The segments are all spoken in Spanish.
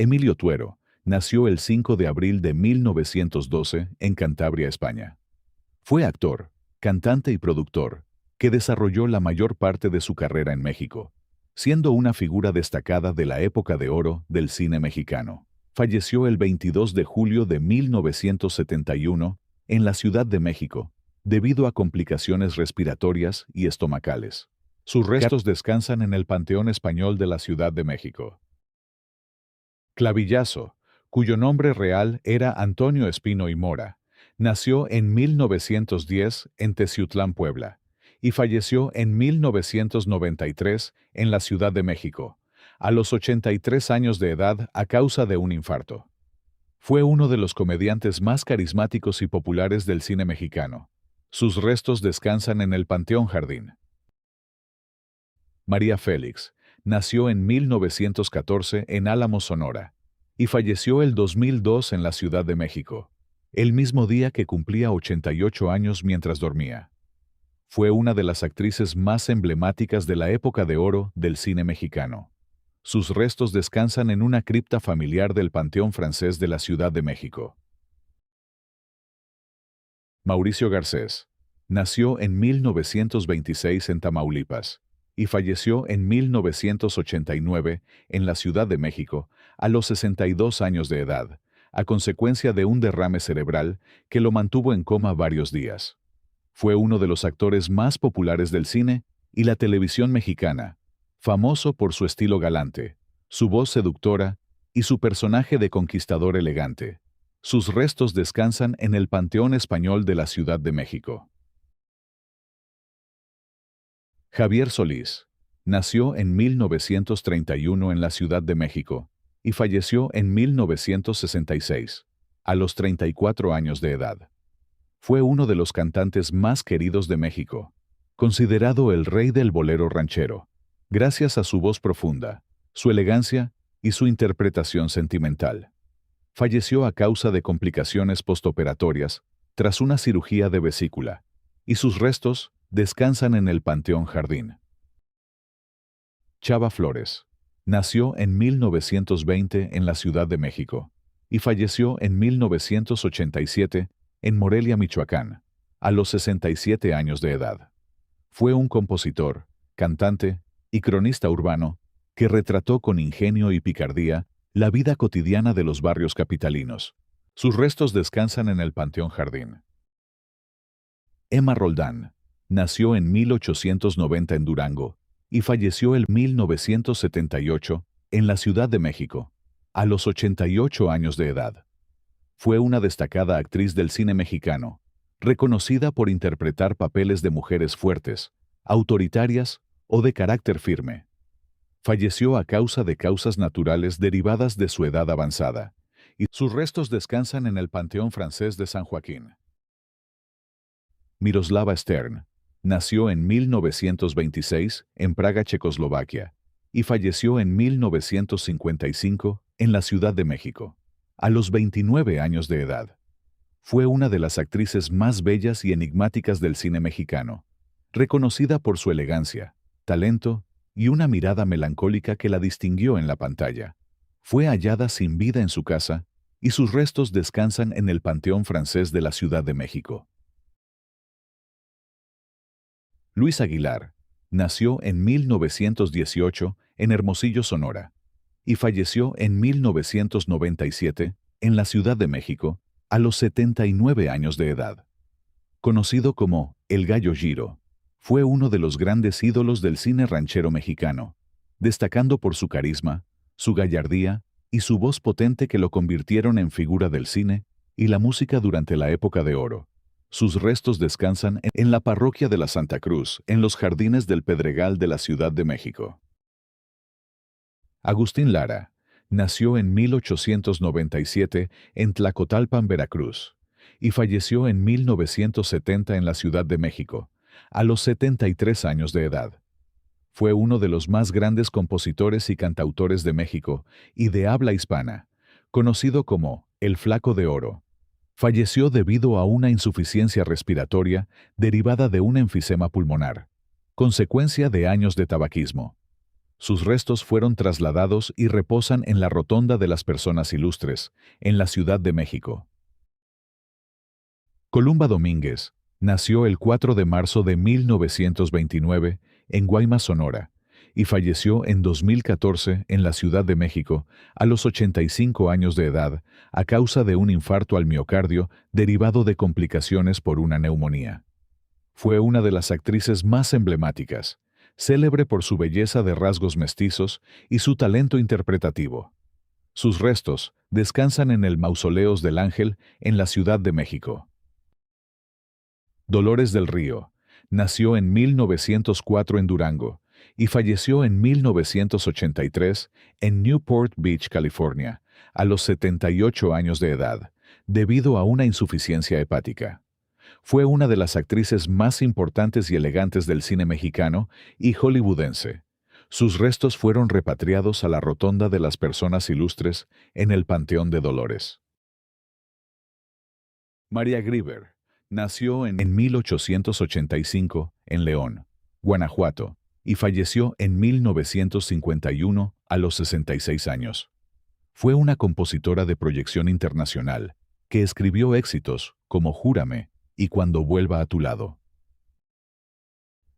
Emilio Tuero nació el 5 de abril de 1912 en Cantabria, España. Fue actor, cantante y productor, que desarrolló la mayor parte de su carrera en México, siendo una figura destacada de la época de oro del cine mexicano. Falleció el 22 de julio de 1971 en la Ciudad de México, debido a complicaciones respiratorias y estomacales. Sus restos descansan en el Panteón Español de la Ciudad de México. Clavillazo, cuyo nombre real era Antonio Espino y Mora, nació en 1910 en Teciutlán, Puebla, y falleció en 1993 en la Ciudad de México, a los 83 años de edad a causa de un infarto. Fue uno de los comediantes más carismáticos y populares del cine mexicano. Sus restos descansan en el Panteón Jardín. María Félix nació en 1914 en Álamos, Sonora, y falleció el 2002 en la Ciudad de México, el mismo día que cumplía 88 años mientras dormía. Fue una de las actrices más emblemáticas de la época de oro del cine mexicano. Sus restos descansan en una cripta familiar del Panteón Francés de la Ciudad de México. Mauricio Garcés nació en 1926 en Tamaulipas y falleció en 1989 en la Ciudad de México a los 62 años de edad, a consecuencia de un derrame cerebral que lo mantuvo en coma varios días. Fue uno de los actores más populares del cine y la televisión mexicana, famoso por su estilo galante, su voz seductora y su personaje de conquistador elegante. Sus restos descansan en el Panteón Español de la Ciudad de México. Javier Solís nació en 1931 en la Ciudad de México y falleció en 1966, a los 34 años de edad. Fue uno de los cantantes más queridos de México, considerado el rey del bolero ranchero, gracias a su voz profunda, su elegancia y su interpretación sentimental. Falleció a causa de complicaciones postoperatorias tras una cirugía de vesícula, y sus restos descansan en el Panteón Jardín. Chava Flores nació en 1920 en la Ciudad de México y falleció en 1987 en Morelia, Michoacán, a los 67 años de edad. Fue un compositor, cantante y cronista urbano que retrató con ingenio y picardía la vida cotidiana de los barrios capitalinos. Sus restos descansan en el Panteón Jardín. Emma Roldán nació en 1890 en Durango y falleció en 1978 en la Ciudad de México, a los 88 años de edad. Fue una destacada actriz del cine mexicano, reconocida por interpretar papeles de mujeres fuertes, autoritarias o de carácter firme. Falleció a causa de causas naturales derivadas de su edad avanzada, y sus restos descansan en el Panteón Francés de San Joaquín. Miroslava Stern nació en 1926 en Praga, Checoslovaquia, y falleció en 1955 en la Ciudad de México, a los 29 años de edad. Fue una de las actrices más bellas y enigmáticas del cine mexicano, reconocida por su elegancia, talento y una mirada melancólica que la distinguió en la pantalla. Fue hallada sin vida en su casa y sus restos descansan en el Panteón Francés de la Ciudad de México. Luis Aguilar nació en 1918 en Hermosillo, Sonora, y falleció en 1997 en la Ciudad de México a los 79 años de edad. Conocido como El Gallo Giro, fue uno de los grandes ídolos del cine ranchero mexicano, destacando por su carisma, su gallardía y su voz potente que lo convirtieron en figura del cine y la música durante la época de oro. Sus restos descansan en la parroquia de la Santa Cruz, en los Jardines del Pedregal de la Ciudad de México. Agustín Lara nació en 1897 en Tlacotalpan, Veracruz, y falleció en 1970 en la Ciudad de México, a los 73 años de edad. Fue uno de los más grandes compositores y cantautores de México y de habla hispana, conocido como el Flaco de Oro. Falleció debido a una insuficiencia respiratoria derivada de un enfisema pulmonar, consecuencia de años de tabaquismo. Sus restos fueron trasladados y reposan en la Rotonda de las Personas Ilustres, en la Ciudad de México. Columba Domínguez nació el 4 de marzo de 1929 en Guaymas, Sonora, y falleció en 2014 en la Ciudad de México a los 85 años de edad a causa de un infarto al miocardio derivado de complicaciones por una neumonía. Fue una de las actrices más emblemáticas, célebre por su belleza de rasgos mestizos y su talento interpretativo. Sus restos descansan en el Mausoleos del Ángel en la Ciudad de México. Dolores del Río nació en 1904 en Durango y falleció en 1983 en Newport Beach, California, a los 78 años de edad, debido a una insuficiencia hepática. Fue una de las actrices más importantes y elegantes del cine mexicano y hollywoodense. Sus restos fueron repatriados a la Rotonda de las Personas Ilustres en el Panteón de Dolores. María Grieber nació en 1885 en León, Guanajuato, y falleció en 1951 a los 66 años. Fue una compositora de proyección internacional que escribió éxitos como Júrame y Cuando vuelva a tu lado.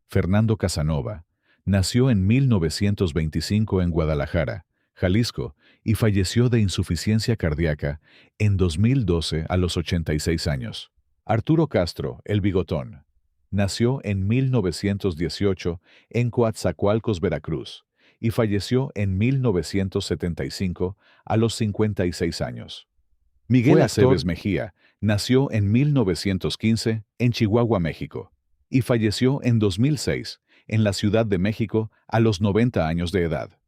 Fernando Casanova nació en 1925 en Guadalajara, Jalisco, y falleció de insuficiencia cardíaca en 2012 a los 86 años. Arturo Castro, el Bigotón, nació en 1918 en Coatzacoalcos, Veracruz, y falleció en 1975 a los 56 años. Miguel Aceves Mejía nació en 1915 en Chihuahua, México, y falleció en 2006 en la Ciudad de México a los 90 años de edad.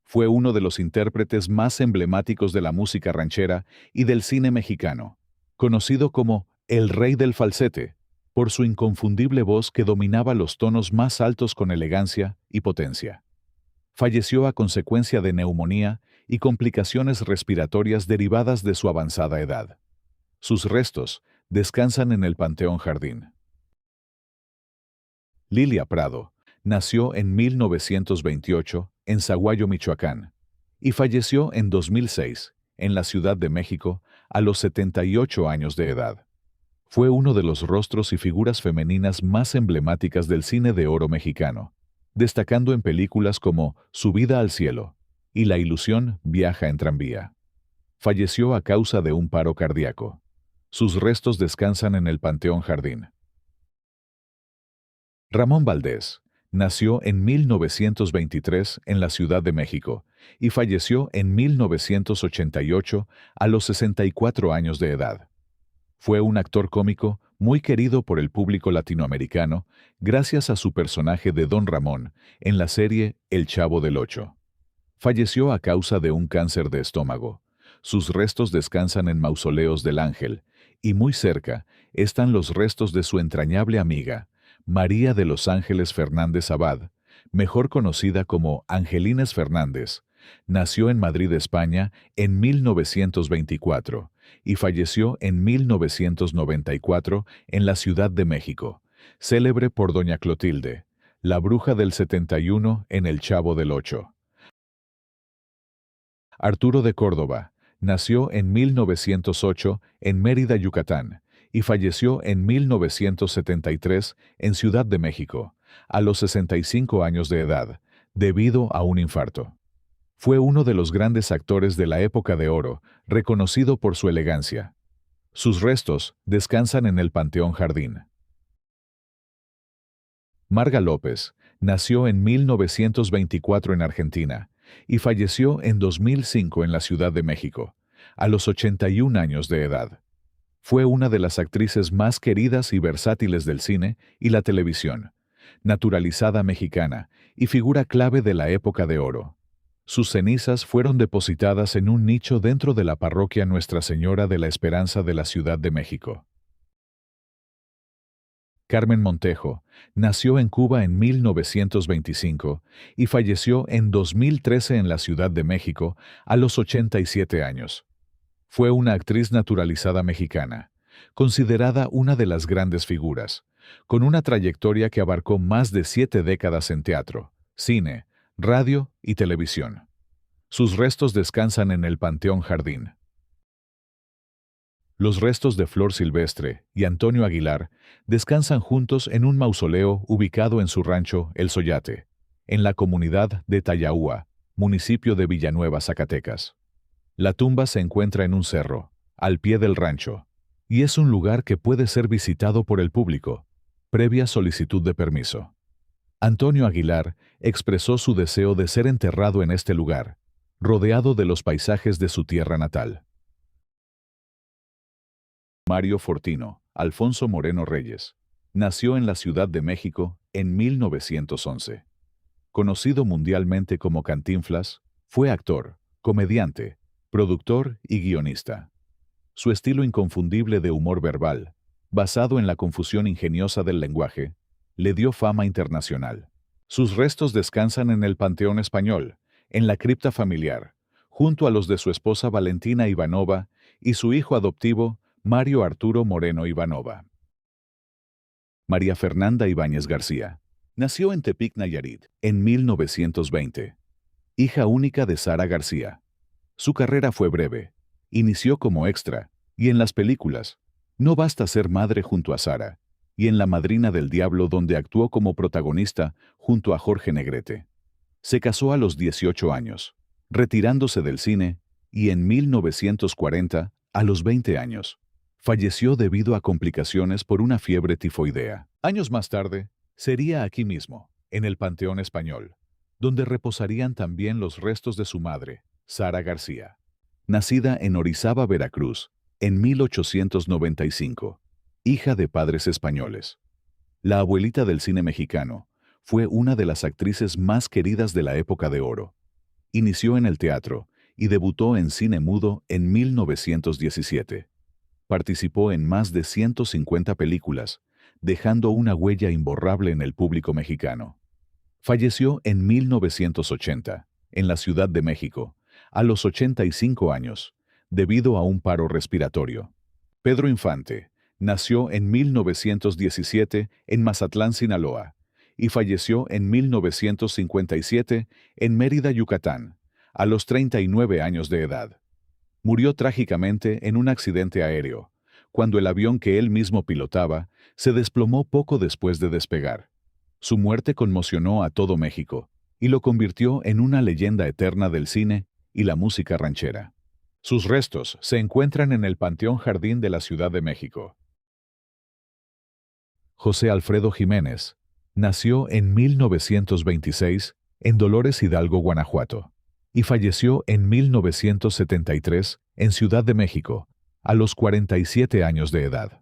Fue uno de los intérpretes más emblemáticos de la música ranchera y del cine mexicano, conocido como el Rey del Falsete, por su inconfundible voz que dominaba los tonos más altos con elegancia y potencia. Falleció a consecuencia de neumonía y complicaciones respiratorias derivadas de su avanzada edad. Sus restos descansan en el Panteón Jardín. Lilia Prado nació en 1928 en Zaguayo, Michoacán, y falleció en 2006 en la Ciudad de México a los 78 años de edad. Fue uno de los rostros y figuras femeninas más emblemáticas del cine de oro mexicano, destacando en películas como Subida al cielo y La ilusión viaja en tranvía. Falleció a causa de un paro cardíaco. Sus restos descansan en el Panteón Jardín. Ramón Valdés nació en 1923 en la Ciudad de México y falleció en 1988 a los 64 años de edad. Fue un actor cómico muy querido por el público latinoamericano gracias a su personaje de Don Ramón en la serie El Chavo del Ocho. Falleció a causa de un cáncer de estómago. Sus restos descansan en Mausoleos del Ángel, y muy cerca están los restos de su entrañable amiga, María de los Ángeles Fernández Abad, mejor conocida como Angelines Fernández. Nació en Madrid, España, en 1924 y falleció en 1994 en la Ciudad de México, célebre por Doña Clotilde, la bruja del 71 en El Chavo del Ocho. Arturo de Córdoba nació en 1908 en Mérida, Yucatán, y falleció en 1973 en Ciudad de México, a los 65 años de edad, debido a un infarto. Fue uno de los grandes actores de la época de oro, reconocido por su elegancia. Sus restos descansan en el Panteón Jardín. Marga López nació en 1924 en Argentina y falleció en 2005 en la Ciudad de México, a los 81 años de edad. Fue una de las actrices más queridas y versátiles del cine y la televisión, naturalizada mexicana y figura clave de la época de oro. Sus cenizas fueron depositadas en un nicho dentro de la parroquia Nuestra Señora de la Esperanza de la Ciudad de México. Carmen Montejo nació en Cuba en 1925 y falleció en 2013 en la Ciudad de México a los 87 años. Fue una actriz naturalizada mexicana, considerada una de las grandes figuras, con una trayectoria que abarcó más de 7 décadas en teatro, cine, radio y televisión. Sus restos descansan en el Panteón Jardín. Los restos de Flor Silvestre y Antonio Aguilar descansan juntos en un mausoleo ubicado en su rancho El Soyate, en la comunidad de Tayahua, municipio de Villanueva, Zacatecas. La tumba se encuentra en un cerro, al pie del rancho, y es un lugar que puede ser visitado por el público, previa solicitud de permiso. Antonio Aguilar expresó su deseo de ser enterrado en este lugar, rodeado de los paisajes de su tierra natal. Mario Fortino Alfonso Moreno Reyes nació en la Ciudad de México en 1911. Conocido mundialmente como Cantinflas, fue actor, comediante, productor y guionista. Su estilo inconfundible de humor verbal, basado en la confusión ingeniosa del lenguaje, le dio fama internacional. Sus restos descansan en el Panteón Español, en la cripta familiar, junto a los de su esposa Valentina Ivanova y su hijo adoptivo, Mario Arturo Moreno Ivanova. María Fernanda Ibáñez García nació en Tepic, Nayarit, en 1920. Hija única de Sara García. Su carrera fue breve. Inició como extra, y en las películas No basta ser madre junto a Sara, y en La Madrina del Diablo, donde actuó como protagonista junto a Jorge Negrete. Se casó a los 18 años, retirándose del cine, y en 1940, a los 20 años, falleció debido a complicaciones por una fiebre tifoidea. Años más tarde, sería aquí mismo, en el Panteón Español, donde reposarían también los restos de su madre, Sara García. Nacida en Orizaba, Veracruz, en 1895, hija de padres españoles. La abuelita del cine mexicano, fue una de las actrices más queridas de la época de oro. Inició en el teatro y debutó en cine mudo en 1917. Participó en más de 150 películas, dejando una huella imborrable en el público mexicano. Falleció en 1980, en la Ciudad de México, a los 85 años, debido a un paro respiratorio. Pedro Infante nació en 1917 en Mazatlán, Sinaloa, y falleció en 1957 en Mérida, Yucatán, a los 39 años de edad. Murió trágicamente en un accidente aéreo, cuando el avión que él mismo pilotaba se desplomó poco después de despegar. Su muerte conmocionó a todo México y lo convirtió en una leyenda eterna del cine y la música ranchera. Sus restos se encuentran en el Panteón Jardín de la Ciudad de México. José Alfredo Jiménez nació en 1926 en Dolores Hidalgo, Guanajuato, y falleció en 1973 en Ciudad de México, a los 47 años de edad.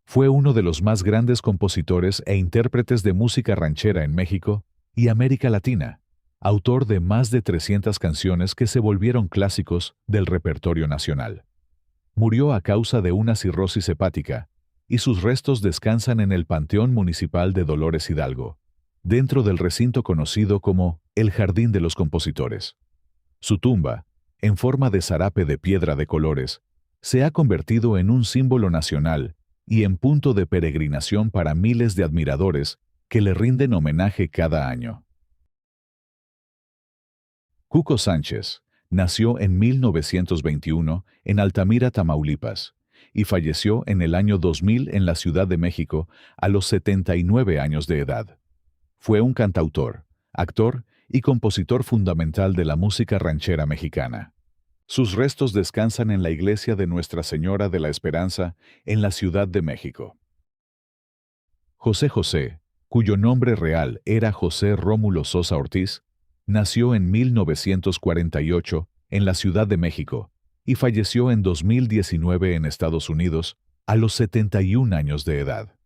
Fue uno de los más grandes compositores e intérpretes de música ranchera en México y América Latina, autor de más de 300 canciones que se volvieron clásicos del repertorio nacional. Murió a causa de una cirrosis hepática, y sus restos descansan en el Panteón Municipal de Dolores Hidalgo, dentro del recinto conocido como el Jardín de los Compositores. Su tumba, en forma de zarape de piedra de colores, se ha convertido en un símbolo nacional y en punto de peregrinación para miles de admiradores que le rinden homenaje cada año. Cuco Sánchez nació en 1921 en Altamira, Tamaulipas, y falleció en el año 2000 en la Ciudad de México a los 79 años de edad. Fue un cantautor, actor y compositor fundamental de la música ranchera mexicana. Sus restos descansan en la iglesia de Nuestra Señora de la Esperanza en la Ciudad de México. José José, cuyo nombre real era José Rómulo Sosa Ortiz, nació en 1948 en la Ciudad de México y falleció en 2019 en Estados Unidos a los 71 años de edad.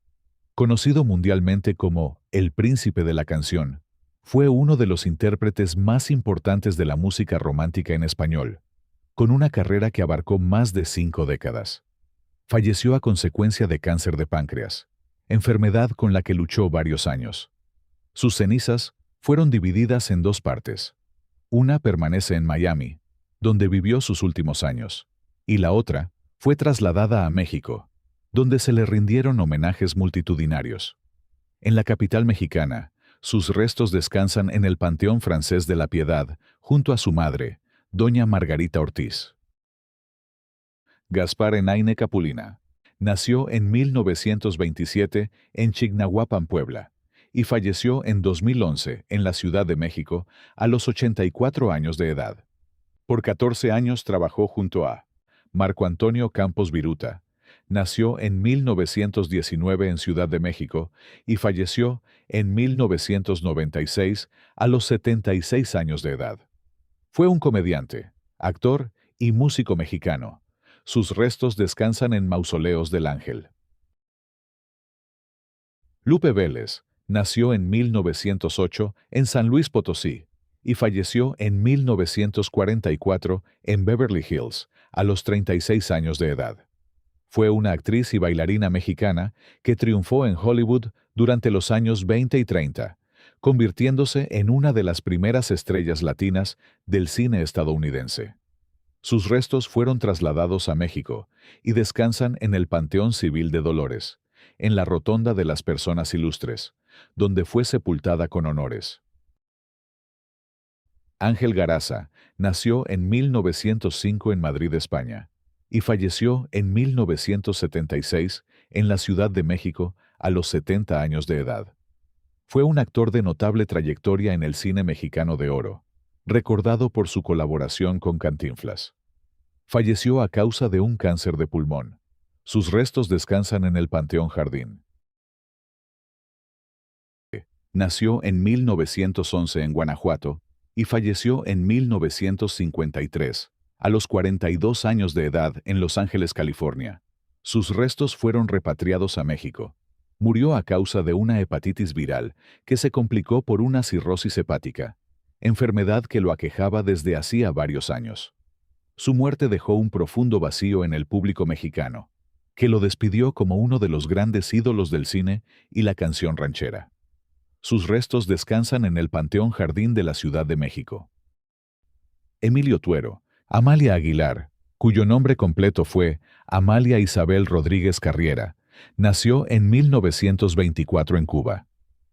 Conocido mundialmente como el príncipe de la canción, fue uno de los intérpretes más importantes de la música romántica en español, con una carrera que abarcó más de 5 décadas. Falleció a consecuencia de cáncer de páncreas, enfermedad con la que luchó varios años. Sus cenizas fueron divididas en 2 partes. Una permanece en Miami, donde vivió sus últimos años, y la otra fue trasladada a México, donde se le rindieron homenajes multitudinarios. En la capital mexicana, Sus restos descansan en el Panteón Francés de la Piedad, junto a su madre, doña Margarita Ortiz. Gaspar Enaine Capulina. Nació en 1927 en Chignahuapan, Puebla, y falleció en 2011 en la Ciudad de México a los 84 años de edad. Por 14 años trabajó junto a Marco Antonio Campos Viruta. Nació en 1919 en Ciudad de México y falleció en 1996 a los 76 años de edad. Fue un comediante, actor y músico mexicano. Sus restos descansan en Mausoleos del Ángel. Lupe Vélez nació en 1908 en San Luis Potosí y falleció en 1944 en Beverly Hills a los 36 años de edad. Fue una actriz y bailarina mexicana que triunfó en Hollywood durante los años 20 y 30, convirtiéndose en una de las primeras estrellas latinas del cine estadounidense. Sus restos fueron trasladados a México y descansan en el Panteón Civil de Dolores, en la Rotonda de las Personas Ilustres, donde fue sepultada con honores. Ángel Garaza nació en 1905 en Madrid, España, y falleció en 1976 en la Ciudad de México a los 70 años de edad. Fue un actor de notable trayectoria en el cine mexicano de oro, recordado por su colaboración con Cantinflas. Falleció a causa de un cáncer de pulmón. Sus restos descansan en el Panteón Jardín. Nació en 1911 en Guanajuato y falleció en 1953, a los 42 años de edad en Los Ángeles, California. Sus restos fueron repatriados a México. Murió a causa de una hepatitis viral que se complicó por una cirrosis hepática, enfermedad que lo aquejaba desde hacía varios años. Su muerte dejó un profundo vacío en el público mexicano, que lo despidió como uno de los grandes ídolos del cine y la canción ranchera. Sus restos descansan en el Panteón Jardín de la Ciudad de México. Emilio Tuero. Amalia Aguilar, cuyo nombre completo fue Amalia Isabel Rodríguez Carriera, nació en 1924 en Cuba.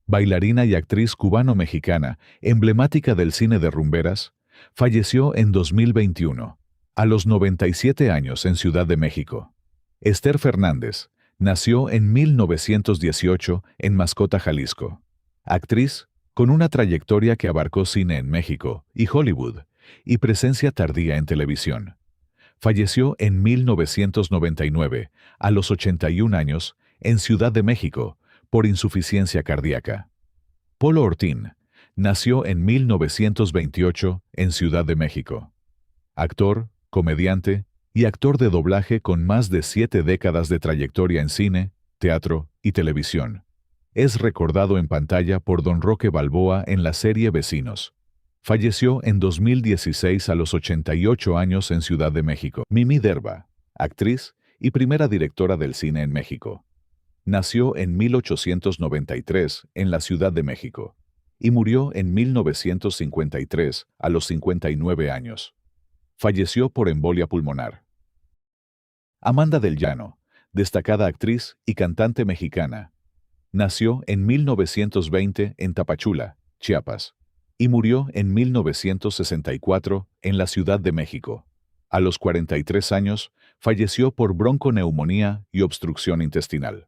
Bailarina y actriz cubano-mexicana, emblemática del cine de rumberas, falleció en 2021, a los 97 años en Ciudad de México. Esther Fernández nació en 1918 en Mascota, Jalisco. Actriz con una trayectoria que abarcó cine en México y Hollywood, y presencia tardía en televisión. Falleció en 1999, a los 81 años, en Ciudad de México, por insuficiencia cardíaca. Polo Ortín nació en 1928 en Ciudad de México. Actor, comediante y actor de doblaje con más de 7 décadas de trayectoria en cine, teatro y televisión. Es recordado en pantalla por Don Roque Balboa en la serie Vecinos. Falleció en 2016 a los 88 años en Ciudad de México. Mimi Derba, actriz y primera directora del cine en México. Nació en 1893 en la Ciudad de México y murió en 1953 a los 59 años. Falleció por embolia pulmonar. Amanda del Llano, destacada actriz y cantante mexicana. Nació en 1920 en Tapachula, Chiapas, y murió en 1964 en la Ciudad de México. A los 43 años, falleció por bronconeumonía y obstrucción intestinal.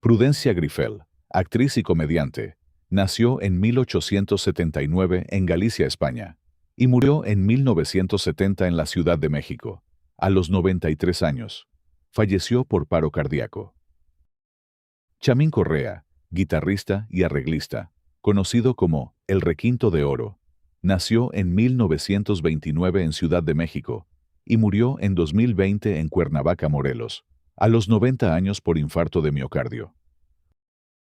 Prudencia Grifel, actriz y comediante, nació en 1879 en Galicia, España, y murió en 1970 en la Ciudad de México. A los 93 años, falleció por paro cardíaco. Chamín Correa, guitarrista y arreglista, conocido como El Requinto de Oro, nació en 1929 en Ciudad de México y murió en 2020 en Cuernavaca, Morelos, a los 90 años por infarto de miocardio.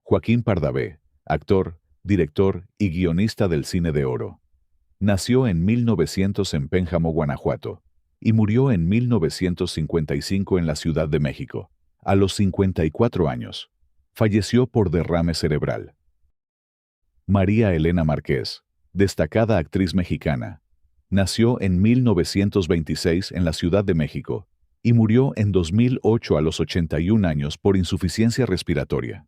Joaquín Pardavé, actor, director y guionista del cine de oro. Nació en 1900 en Pénjamo, Guanajuato, y murió en 1955 en la Ciudad de México, a los 54 años. Falleció por derrame cerebral. María Elena Márquez, destacada actriz mexicana. Nació en 1926 en la Ciudad de México y murió en 2008 a los 81 años por insuficiencia respiratoria.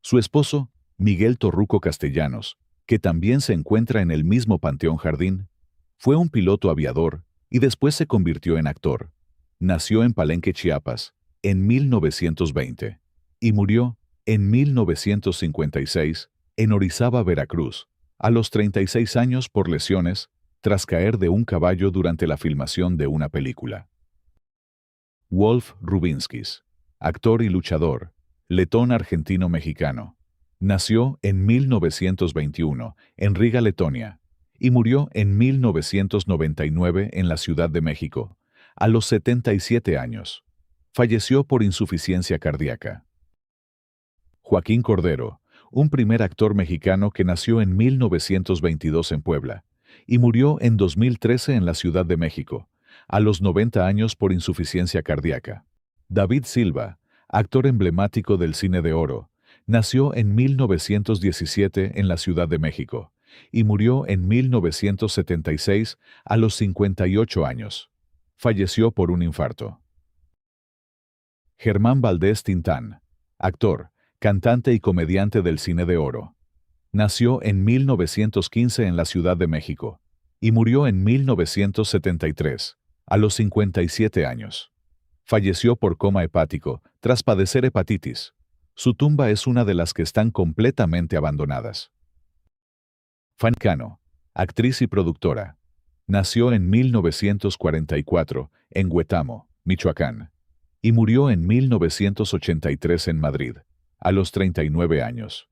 Su esposo, Miguel Torruco Castellanos, que también se encuentra en el mismo Panteón Jardín, fue un piloto aviador y después se convirtió en actor. Nació en Palenque, Chiapas, en 1920 y murió en 1956 en Orizaba, Veracruz, a los 36 años por lesiones tras caer de un caballo durante la filmación de una película. Wolf Rubinskis, actor y luchador, letón argentino-mexicano. Nació en 1921 en Riga, Letonia, y murió en 1999 en la Ciudad de México, a los 77 años. Falleció por insuficiencia cardíaca. Joaquín Cordero, un primer actor mexicano que nació en 1922 en Puebla, y murió en 2013 en la Ciudad de México, a los 90 años por insuficiencia cardíaca. David Silva, actor emblemático del cine de oro, nació en 1917 en la Ciudad de México y murió en 1976 a los 58 años. Falleció por un infarto. Germán Valdés Tintán, actor, cantante y comediante del cine de oro. Nació en 1915 en la Ciudad de México y murió en 1973, a los 57 años. Falleció por coma hepático tras padecer hepatitis. Su tumba es una de las que están completamente abandonadas. Fanny Cano, actriz y productora. Nació en 1944 en Huetamo, Michoacán, y murió en 1983 en Madrid, a los 39 años.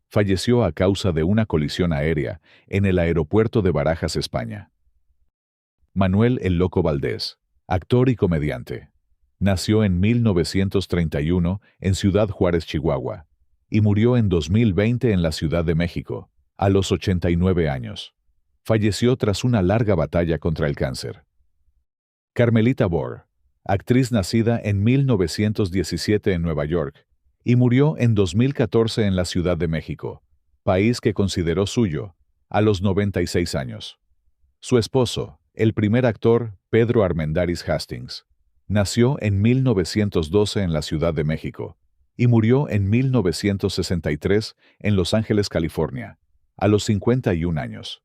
Falleció a causa de una colisión aérea en el aeropuerto de Barajas, España. Manuel El Loco Valdés, actor y comediante. Nació en 1931 en Ciudad Juárez, Chihuahua, y murió en 2020 en la Ciudad de México, a los 89 años. Falleció tras una larga batalla contra el cáncer. Carmelita Bohr, actriz nacida en 1917 en Nueva York, y murió en 2014 en la Ciudad de México, país que consideró suyo, a los 96 años. Su esposo, el primer actor Pedro Armendáriz Hastings, nació en 1912 en la Ciudad de México y murió en 1963 en Los Ángeles, California, a los 51 años.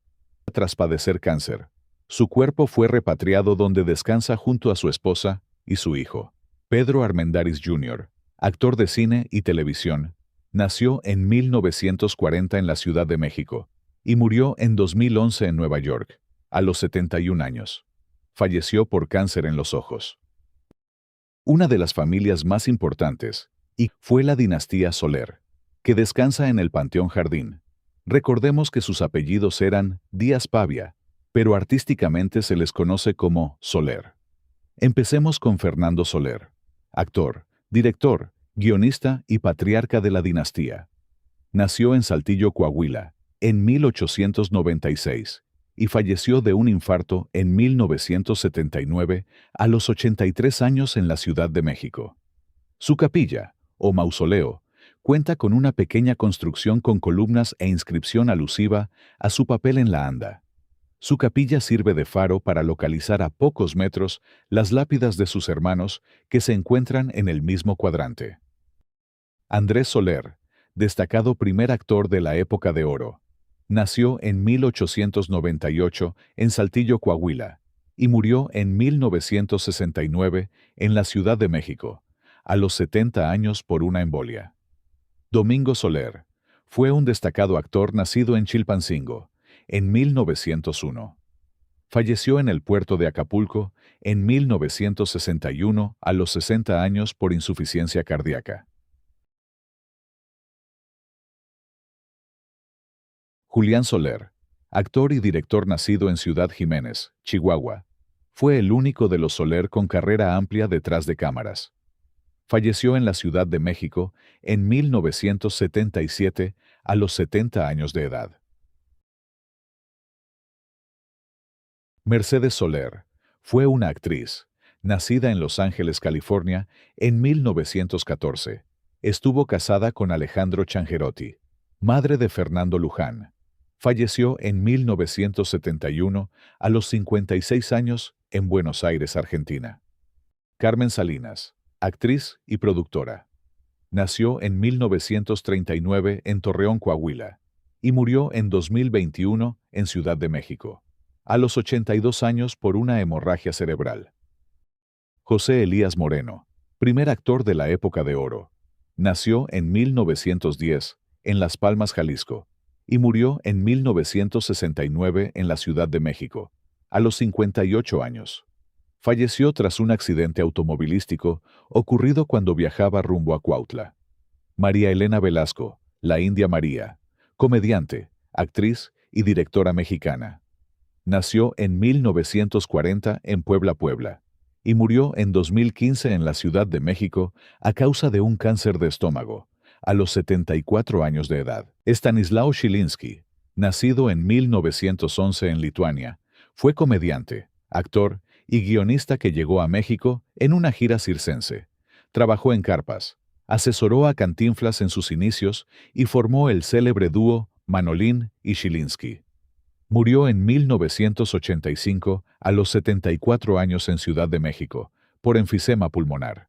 Tras padecer cáncer, su cuerpo fue repatriado donde descansa junto a su esposa y su hijo. Pedro Armendáriz Jr., actor de cine y televisión, nació en 1940 en la Ciudad de México y murió en 2011 en Nueva York, a los 71 años. Falleció por cáncer en los ojos. Una de las familias más importantes fue la dinastía Soler, que descansa en el Panteón Jardín. Recordemos que sus apellidos eran Díaz Pavia, pero artísticamente se les conoce como Soler. Empecemos con Fernando Soler, actor, director, guionista y patriarca de la dinastía. Nació en Saltillo, Coahuila, en 1896, y falleció de un infarto en 1979 a los 83 años en la Ciudad de México. Su capilla, o mausoleo, cuenta con una pequeña construcción con columnas e inscripción alusiva a su papel en la anda. Su capilla sirve de faro para localizar a pocos metros las lápidas de sus hermanos que se encuentran en el mismo cuadrante. Andrés Soler, destacado primer actor de la época de oro. Nació en 1898 en Saltillo, Coahuila, y murió en 1969 en la Ciudad de México, a los 70 años por una embolia. Domingo Soler fue un destacado actor nacido en Chilpancingo, en 1901. Falleció en el puerto de Acapulco en 1961 a los 60 años por insuficiencia cardíaca. Julián Soler, actor y director nacido en Ciudad Jiménez, Chihuahua, fue el único de los Soler con carrera amplia detrás de cámaras. Falleció en la Ciudad de México en 1977 a los 70 años de edad. Mercedes Soler fue una actriz, nacida en Los Ángeles, California, en 1914. Estuvo casada con Alejandro Changuerotti, madre de Fernando Luján. Falleció en 1971 a los 56 años en Buenos Aires, Argentina. Carmen Salinas, actriz y productora. Nació en 1939 en Torreón, Coahuila, y murió en 2021 en Ciudad de México, a los 82 años por una hemorragia cerebral. José Elías Moreno, primer actor de la época de oro. Nació en 1910 en Las Palmas, Jalisco, y murió en 1969 en la Ciudad de México, a los 58 años. Falleció tras un accidente automovilístico ocurrido cuando viajaba rumbo a Cuautla. María Elena Velasco, la India María, comediante, actriz y directora mexicana. Nació en 1940 en Puebla, Puebla, y murió en 2015 en la Ciudad de México a causa de un cáncer de estómago, a los 74 años de edad. Stanislao Chilinski, nacido en 1911 en Lituania, fue comediante, actor y guionista que llegó a México en una gira circense. Trabajó en carpas, asesoró a Cantinflas en sus inicios y formó el célebre dúo Manolín y Chilinski. Murió en 1985 a los 74 años en Ciudad de México, por enfisema pulmonar.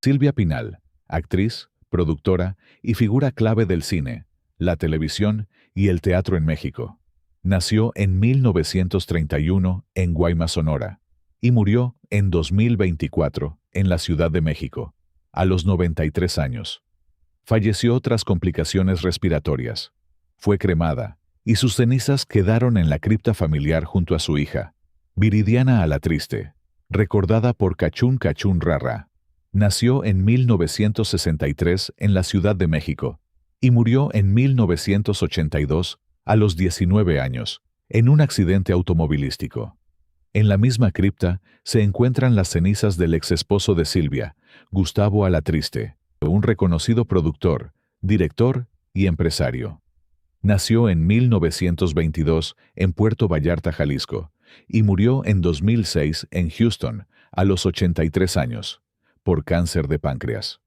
Silvia Pinal, actriz, productora y figura clave del cine, la televisión y el teatro en México. Nació en 1931 en Guaymas, Sonora, y murió en 2024 en la Ciudad de México, a los 93 años. Falleció tras complicaciones respiratorias. Fue cremada, y sus cenizas quedaron en la cripta familiar junto a su hija, Viridiana Alatriste, recordada por Cachún Cachún Rara. Nació en 1963 en la Ciudad de México, y murió en 1982 a los 19 años, en un accidente automovilístico. En la misma cripta se encuentran las cenizas del exesposo de Silvia, Gustavo Alatriste, un reconocido productor, director y empresario. Nació en 1922 en Puerto Vallarta, Jalisco, y murió en 2006 en Houston, a los 83 años, por cáncer de páncreas.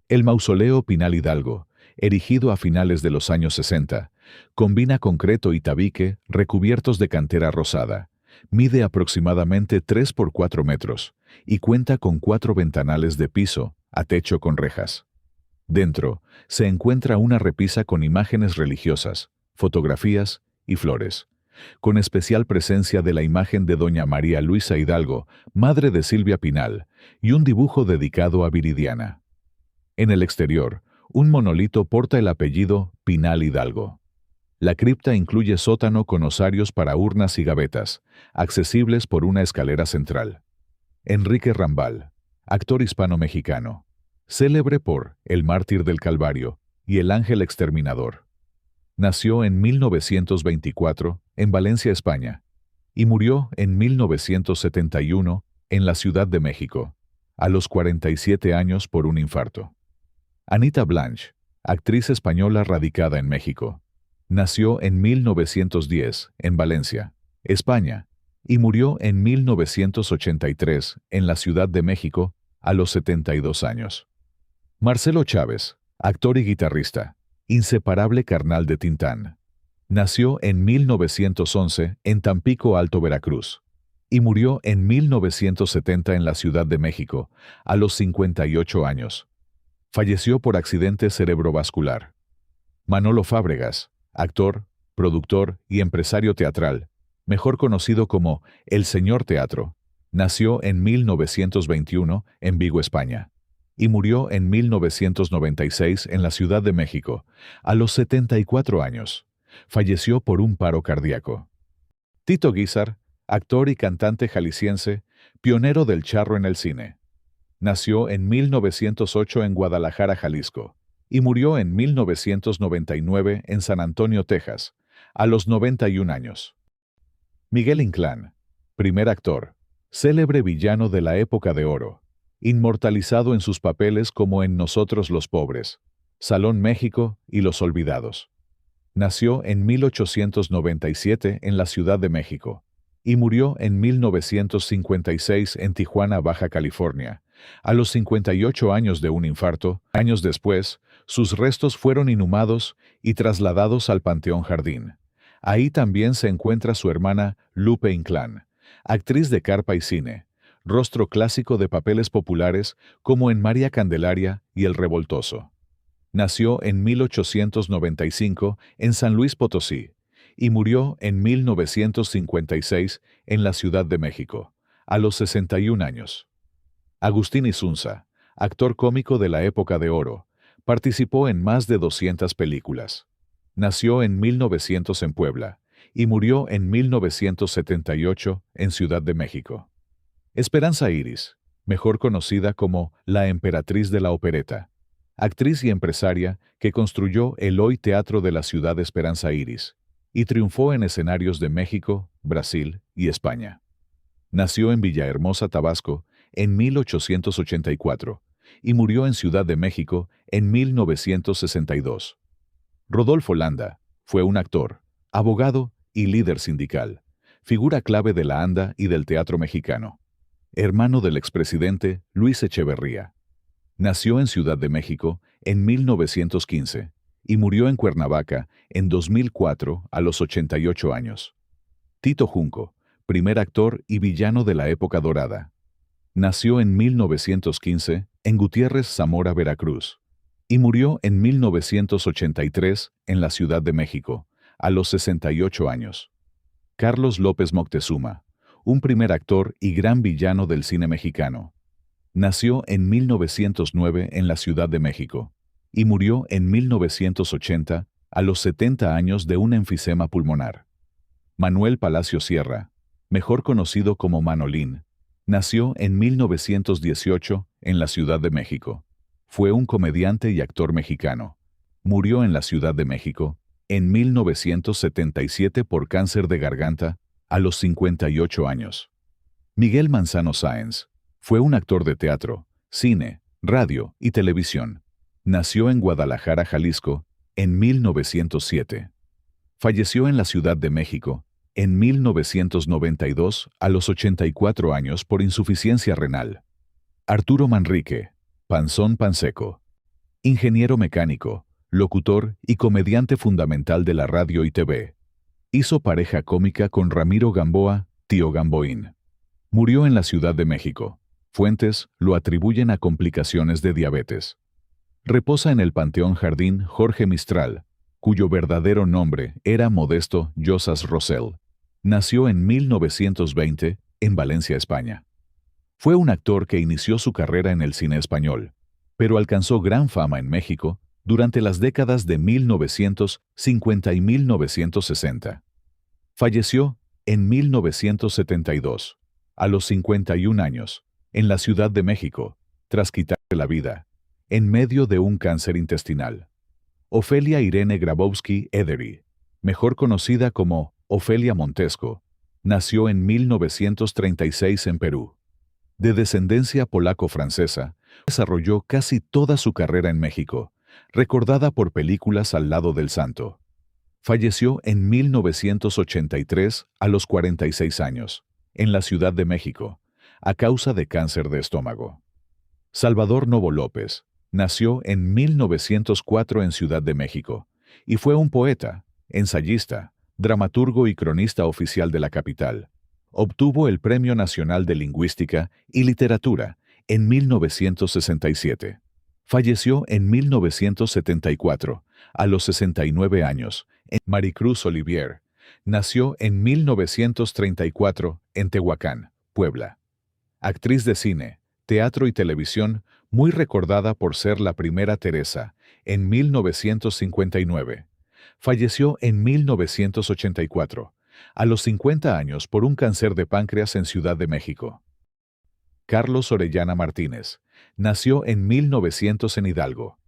El mausoleo Pinal Hidalgo, erigido a finales de los años 60, combina concreto y tabique recubiertos de cantera rosada. Mide aproximadamente 3 por 4 metros y cuenta con 4 ventanales de piso a techo con rejas. Dentro se encuentra una repisa con imágenes religiosas, fotografías y flores, con especial presencia de la imagen de Doña María Luisa Hidalgo, madre de Silvia Pinal, y un dibujo dedicado a Viridiana. En el exterior, un monolito porta el apellido Pinal Hidalgo. La cripta incluye sótano con osarios para urnas y gavetas, accesibles por una escalera central. Enrique Rambal, actor hispano-mexicano, célebre por El mártir del Calvario y El ángel exterminador. Nació en 1924 en Valencia, España, y murió en 1971 en la Ciudad de México, a los 47 años por un infarto. Anita Blanch, actriz española radicada en México. Nació en 1910 en Valencia, España, y murió en 1983 en la Ciudad de México a los 72 años. Marcelo Chávez, actor y guitarrista, inseparable carnal de Tintán. Nació en 1911 en Tampico, Alto Veracruz, y murió en 1970 en la Ciudad de México a los 58 años. Falleció por accidente cerebrovascular. Manolo Fábregas, actor, productor y empresario teatral, mejor conocido como El Señor Teatro, nació en 1921 en Vigo, España, y murió en 1996 en la Ciudad de México, a los 74 años. Falleció por un paro cardíaco. Tito Guízar, actor y cantante jalisciense, pionero del charro en el cine. Nació en 1908 en Guadalajara, Jalisco, y murió en 1999 en San Antonio, Texas, a los 91 años. Miguel Inclán, primer actor, célebre villano de la época de oro, inmortalizado en sus papeles como en Nosotros los Pobres, Salón México y Los Olvidados. Nació en 1897 en la Ciudad de México y murió en 1956 en Tijuana, Baja California, a los 58 años de un infarto. Años después, sus restos fueron inhumados y trasladados al Panteón Jardín. Ahí también se encuentra su hermana Lupe Inclán, actriz de carpa y cine, rostro clásico de papeles populares como en María Candelaria y El Revoltoso. Nació en 1895 en San Luis Potosí y murió en 1956 en la Ciudad de México, a los 61 años. Agustín Isunza, actor cómico de la época de oro, participó en más de 200 películas. Nació en 1900 en Puebla y murió en 1978 en Ciudad de México. Esperanza Iris, mejor conocida como la emperatriz de la opereta, actriz y empresaria que construyó el hoy Teatro de la Ciudad de Esperanza Iris y triunfó en escenarios de México, Brasil y España. Nació en Villahermosa, Tabasco, en 1884 y murió en Ciudad de México en 1962. Rodolfo Landa fue un actor, abogado y líder sindical, figura clave de la ANDA y del teatro mexicano. Hermano del expresidente Luis Echeverría. Nació en Ciudad de México en 1915 y murió en Cuernavaca en 2004 a los 88 años. Tito Junco, primer actor y villano de la época dorada. Nació en 1915 en Gutiérrez, Zamora, Veracruz, y murió en 1983 en la Ciudad de México, a los 68 años. Carlos López Moctezuma, un primer actor y gran villano del cine mexicano. Nació en 1909 en la Ciudad de México y murió en 1980 a los 70 años de un enfisema pulmonar. Manuel Palacio Sierra, mejor conocido como Manolín, nació en 1918 en la Ciudad de México. Fue un comediante y actor mexicano. Murió en la Ciudad de México en 1977 por cáncer de garganta a los 58 años. Miguel Manzano Sáenz fue un actor de teatro, cine, radio y televisión. Nació en Guadalajara, Jalisco, en 1907. Falleció en la Ciudad de México en 1992 a los 84 años por insuficiencia renal. Arturo Manrique, Panzón Panseco. Ingeniero mecánico, locutor y comediante fundamental de la radio y TV. Hizo pareja cómica con Ramiro Gamboa, Tío Gamboín. Murió en la Ciudad de México. Fuentes lo atribuyen a complicaciones de diabetes. Reposa en el Panteón Jardín Jorge Mistral, cuyo verdadero nombre era Modesto Llosas Rosell. Nació en 1920 en Valencia, España. Fue un actor que inició su carrera en el cine español, pero alcanzó gran fama en México durante las décadas de 1950 y 1960. Falleció en 1972, a los 51 años, en la Ciudad de México, tras quitarse la vida, en medio de un cáncer intestinal. Ofelia Irene Grabowski Edery, mejor conocida como Ofelia Montesco, nació en 1936 en Perú. De descendencia polaco-francesa, desarrolló casi toda su carrera en México, recordada por películas al lado del santo. Falleció en 1983 a los 46 años, en la Ciudad de México, a causa de cáncer de estómago. Salvador Novo López nació en 1904 en Ciudad de México y fue un poeta, ensayista, dramaturgo y cronista oficial de la capital. Obtuvo el Premio Nacional de Lingüística y Literatura en 1967. Falleció en 1974, a los 69 años, en Maricruz Olivier. Nació en 1934 en Tehuacán, Puebla. Actriz de cine, teatro y televisión, muy recordada por ser la primera Teresa, en 1959. Falleció en 1984, a los 50 años por un cáncer de páncreas en Ciudad de México. Carlos Orellana Martínez nació en 1900 en Hidalgo.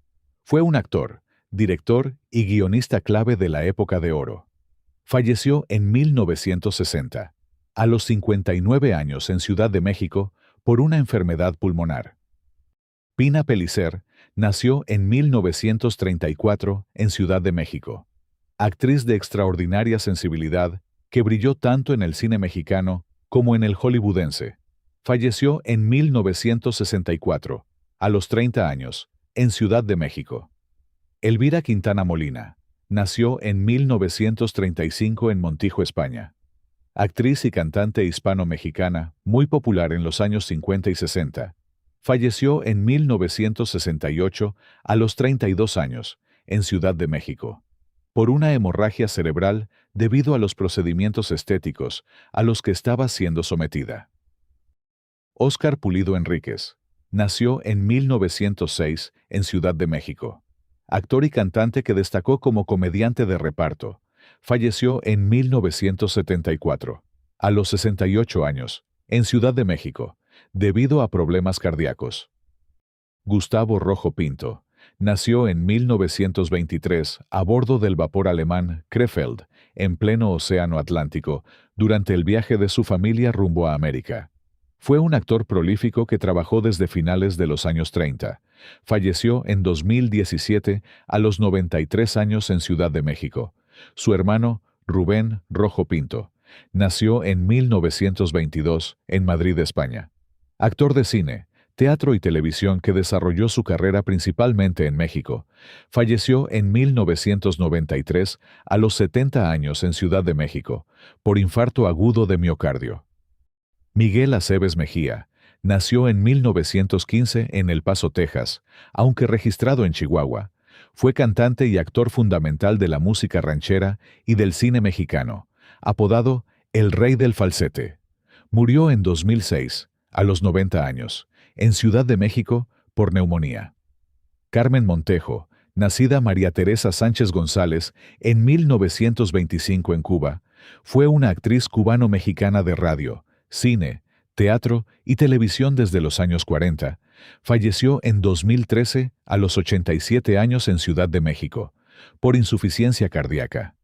Fue un actor, director y guionista clave de la época de oro. Falleció en 1960, a los 59 años en Ciudad de México por una enfermedad pulmonar. Pina Pellicer nació en 1934 en Ciudad de México. Actriz de extraordinaria sensibilidad que brilló tanto en el cine mexicano como en el hollywoodense. Falleció en 1964, a los 30 años, en Ciudad de México. Elvira Quintana Molina nació en 1935 en Montijo, España. actriz y cantante hispano-mexicana, muy popular en los años 50 y 60. Falleció en 1968 a los 32 años, en Ciudad de México, por una hemorragia cerebral debido a los procedimientos estéticos a los que estaba siendo sometida. Óscar Pulido Enríquez nació en 1906 en Ciudad de México. Actor y cantante que destacó como comediante de reparto. Falleció en 1974, a los 68 años, en Ciudad de México, debido a problemas cardíacos. Gustavo Rojo Pinto nació en 1923 a bordo del vapor alemán Krefeld, en pleno Océano Atlántico, durante el viaje de su familia rumbo a América. Fue un actor prolífico que trabajó desde finales de los años 30. Falleció en 2017 a los 93 años en Ciudad de México. Su hermano, Rubén Rojo Pinto, nació en 1922 en Madrid, España. Actor de cine, teatro y televisión que desarrolló su carrera principalmente en México. Falleció en 1993 a los 70 años en Ciudad de México, por infarto agudo de miocardio. Miguel Aceves Mejía nació en 1915 en El Paso, Texas, aunque registrado en Chihuahua. Fue cantante y actor fundamental de la música ranchera y del cine mexicano, apodado El Rey del Falsete. Murió en 2006, a los 90 años, en Ciudad de México, por neumonía. Carmen Montejo, nacida María Teresa Sánchez González en 1925 en Cuba, fue una actriz cubano-mexicana de radio, cine, teatro y televisión desde los años 40. Falleció en 2013 a los 87 años en Ciudad de México, por insuficiencia cardíaca.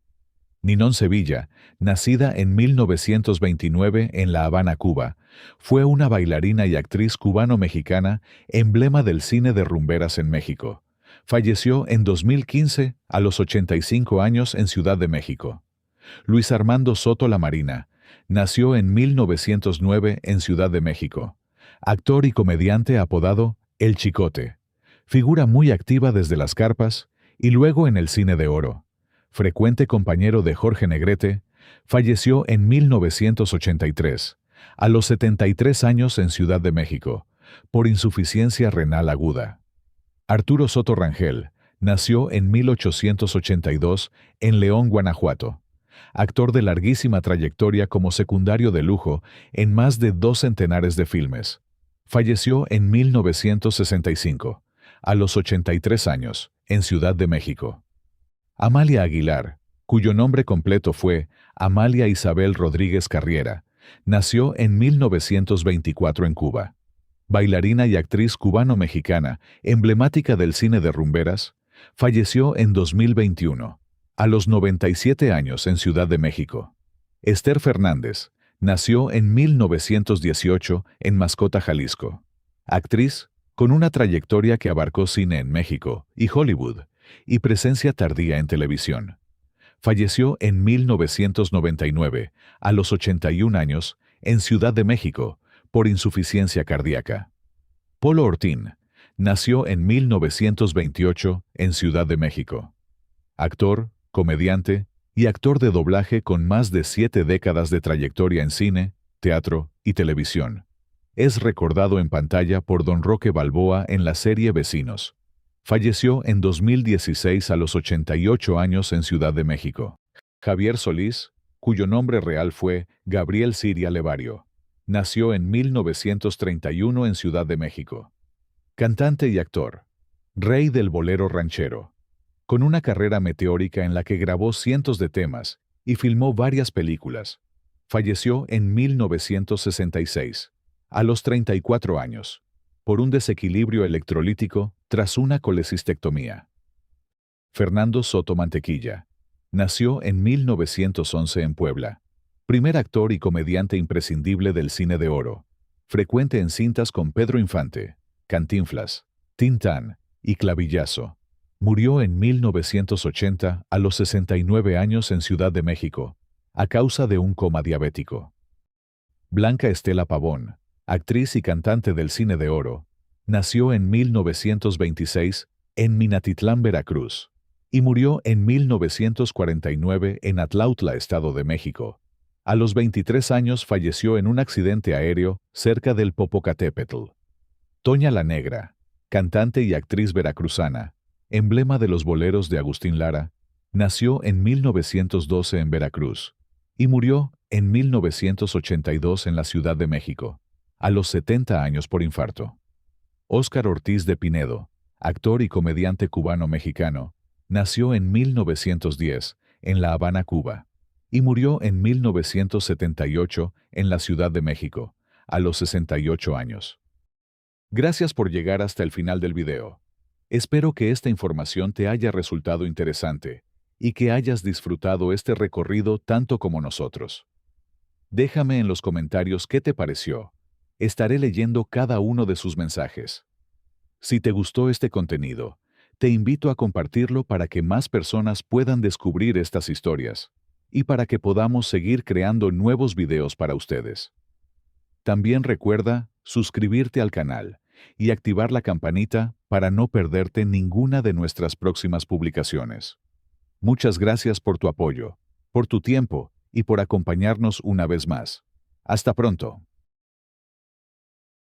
Ninón Sevilla, nacida en 1929 en La Habana, Cuba, fue una bailarina y actriz cubano-mexicana, emblema del cine de rumberas en México. Falleció en 2015 a los 85 años en Ciudad de México. Luis Armando Soto La Marina, nació en 1909 en Ciudad de México. Actor y comediante apodado El Chicote. Figura muy activa desde las carpas y luego en el cine de oro. Frecuente compañero de Jorge Negrete, falleció en 1983, a los 73 años en Ciudad de México, por insuficiencia renal aguda. Arturo Soto Rangel nació en 1882 en León, Guanajuato. Actor de larguísima trayectoria como secundario de lujo en más de 2 centenares de filmes. Falleció en 1965, a los 83 años, en Ciudad de México. Amalia Aguilar, cuyo nombre completo fue Amalia Isabel Rodríguez Carriera, nació en 1924 en Cuba. Bailarina y actriz cubano-mexicana, emblemática del cine de rumberas, falleció en 2021, a los 97 años en Ciudad de México. Esther Fernández, nació en 1918 en Mascota, Jalisco. Actriz, con una trayectoria que abarcó cine en México y Hollywood, y presencia tardía en televisión. Falleció en 1999, a los 81 años, en Ciudad de México, por insuficiencia cardíaca. Polo Ortín, nació en 1928 en Ciudad de México. Actor, comediante y actor de doblaje con más de 7 décadas de trayectoria en cine, teatro y televisión. Es recordado en pantalla por Don Roque Balboa en la serie Vecinos. Falleció en 2016 a los 88 años en Ciudad de México. Javier Solís, cuyo nombre real fue Gabriel Siria Levario, nació en 1931 en Ciudad de México. Cantante y actor. Rey del bolero ranchero. Con una carrera meteórica en la que grabó cientos de temas y filmó varias películas. Falleció en 1966, a los 34 años, por un desequilibrio electrolítico tras una colecistectomía. Fernando Soto Mantequilla. Nació en 1911 en Puebla. Primer actor y comediante imprescindible del cine de oro. Frecuente en cintas con Pedro Infante, Cantinflas, Tintán y Clavillazo. Murió en 1980 a los 69 años en Ciudad de México, a causa de un coma diabético. Blanca Estela Pavón, actriz y cantante del cine de oro, nació en 1926 en Minatitlán, Veracruz, y murió en 1949 en Atlautla, Estado de México. A los 23 años falleció en un accidente aéreo cerca del Popocatépetl. Toña la Negra, cantante y actriz veracruzana, emblema de los boleros de Agustín Lara, nació en 1912 en Veracruz y murió en 1982 en la Ciudad de México, a los 70 años por infarto. Óscar Ortiz de Pinedo, actor y comediante cubano-mexicano, nació en 1910 en La Habana, Cuba, y murió en 1978 en la Ciudad de México, a los 68 años. Gracias por llegar hasta el final del video. Espero que esta información te haya resultado interesante y que hayas disfrutado este recorrido tanto como nosotros. Déjame en los comentarios qué te pareció. Estaré leyendo cada uno de sus mensajes. Si te gustó este contenido, te invito a compartirlo para que más personas puedan descubrir estas historias y para que podamos seguir creando nuevos videos para ustedes. También recuerda suscribirte al canal y activar la campanita para no perderte ninguna de nuestras próximas publicaciones. Muchas gracias por tu apoyo, por tu tiempo y por acompañarnos una vez más. Hasta pronto.